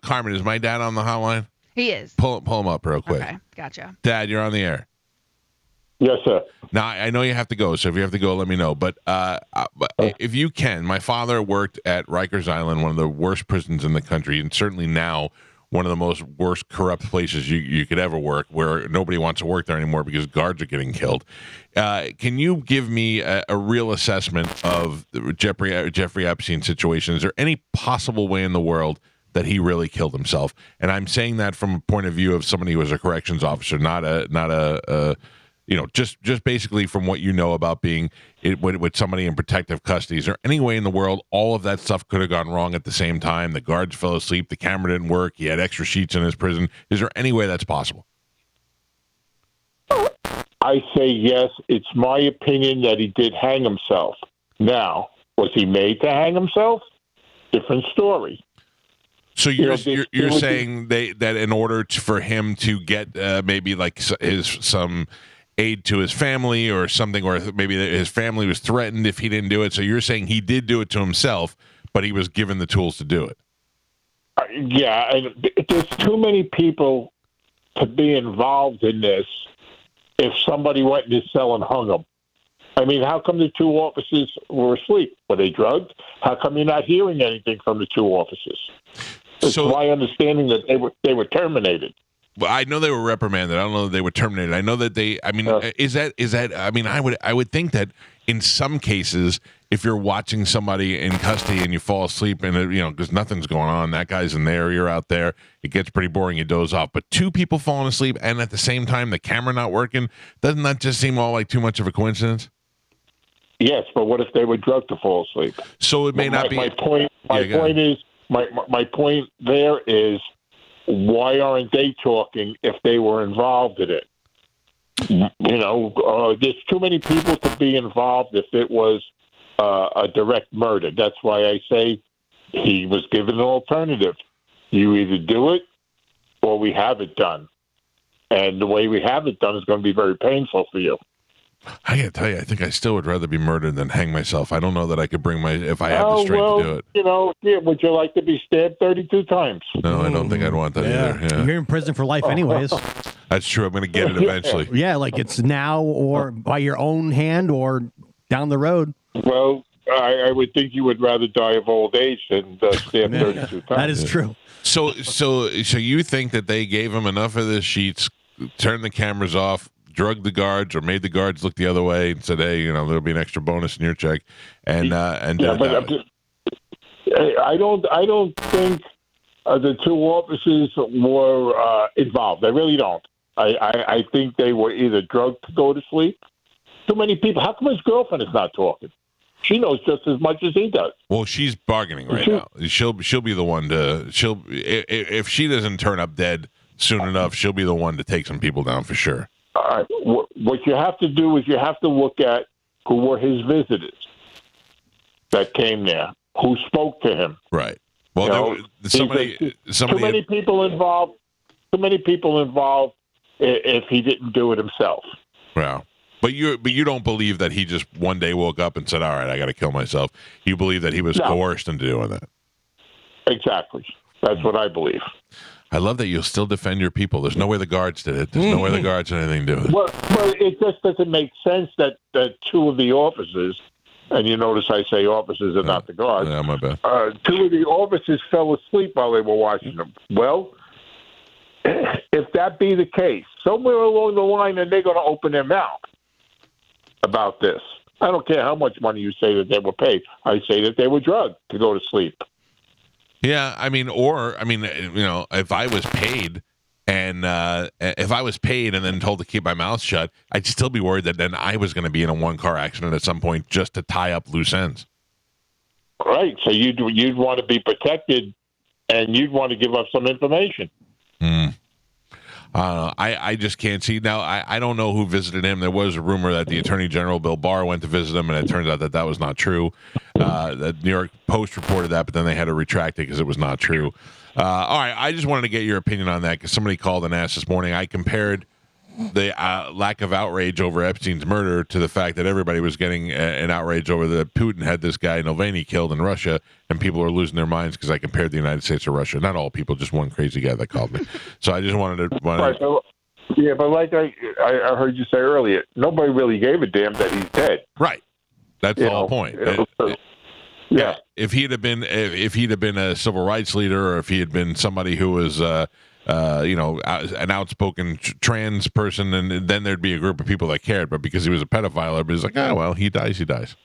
Carmen, is my dad on the hotline? He is. Pull him up real quick. Okay, gotcha. Dad, you're on the air. Yes, sir. Now, I know you have to go, so if you have to go, let me know. But if you can, my father worked at Rikers Island, one of the worst prisons in the country, and certainly now one of the most worst corrupt places you could ever work, where nobody wants to work there anymore because guards are getting killed. Can you give me a real assessment of the Jeffrey Epstein situation? Is there any possible way in the world that he really killed himself? And I'm saying that from a point of view of somebody who was a corrections officer, not a just basically from what you know about being with somebody in protective custody. Is there any way in the world all of that stuff could have gone wrong at the same time? The guards fell asleep, the camera didn't work, he had extra sheets in his prison. Is there any way that's possible? I say yes. It's my opinion that he did hang himself. Now, was he made to hang himself? Different story. So you're saying that in order for him to get maybe like some aid to his family or something, or maybe his family was threatened if he didn't do it. So you're saying he did do it to himself, but he was given the tools to do it. Yeah, and there's too many people to be involved in this if somebody went in his cell and hung him. I mean, how come the two officers were asleep? Were they drugged? How come you're not hearing anything from the two officers? It's my understanding that they were terminated. Well, I know they were reprimanded. I don't know that they were terminated. I know that they. I mean, is that? I mean, I would think that in some cases, if you're watching somebody in custody and you fall asleep and because nothing's going on, that guy's in there, you're out there, it gets pretty boring. You doze off. But two people falling asleep and at the same time the camera not working, doesn't that just seem all like too much of a coincidence? Yes, but what if they were drugged to fall asleep? So it may not be. My point there is, why aren't they talking if they were involved in it? There's too many people to be involved if it was a direct murder. That's why I say he was given an alternative. You either do it or we have it done. And the way we have it done is going to be very painful for you. I got to tell you, I think I still would rather be murdered than hang myself. I don't know that I could bring if I have the strength to do it. Would you like to be stabbed 32 times? No, I don't think I'd want that either. Yeah. You're in prison for life anyways. That's true. I'm going to get it eventually. Yeah, like it's now or by your own hand or down the road. Well, I would think you would rather die of old age than stabbed 32 times. That is true. So you think that they gave him enough of the sheets, turned the cameras off, drugged the guards, or made the guards look the other way and said, "Hey, there'll be an extra bonus in your check." I don't think the two officers were involved. I really don't. I think they were either drugged to go to sleep. Too many people. How come his girlfriend is not talking? She knows just as much as he does. Well, she's bargaining right now. She'll be the one to. If she doesn't turn up dead soon enough, she'll be the one to take some people down for sure. All right. What you have to do is you have to look at who were his visitors that came there, who spoke to him. Right. Well, too many people involved. Too many people involved. If he didn't do it himself. Wow. But you don't believe that he just one day woke up and said, "All right, I got to kill myself." You believe that he was coerced into doing that. Exactly. That's what I believe. I love that you'll still defend your people. There's no way the guards did it. There's no way the guards had anything to do with it. Well, it just doesn't make sense that two of the officers, and you notice I say officers and not the guards. Yeah, my bad. Two of the officers fell asleep while they were watching them. Well, if that be the case, somewhere along the line, then they're going to open their mouth about this. I don't care how much money you say that they were paid. I say that they were drugged to go to sleep. Yeah, if I was paid and then told to keep my mouth shut, I'd still be worried that then I was going to be in a one-car accident at some point just to tie up loose ends. Right. So you'd want to be protected, and you'd want to give up some information. I just can't see. Now, I don't know who visited him. There was a rumor that the Attorney General, Bill Barr, went to visit him, and it turns out that was not true. The New York Post reported that, but then they had to retract it because it was not true. All right, I just wanted to get your opinion on that because somebody called and asked this morning. I compared the lack of outrage over Epstein's murder to the fact that everybody was getting an outrage over that Putin had this guy Navalny killed in Russia, and people are losing their minds because I compared the United States to Russia. Not all people, just one crazy guy that called me. So I just wanted to. Right, so, yeah, but like I heard you say earlier, nobody really gave a damn that he's dead. Right. That's the whole point. Yeah. If he'd have been a civil rights leader, or if he had been somebody who was an outspoken trans person, and then there'd be a group of people that cared. But because he was a pedophile, everybody's like, oh well, he dies.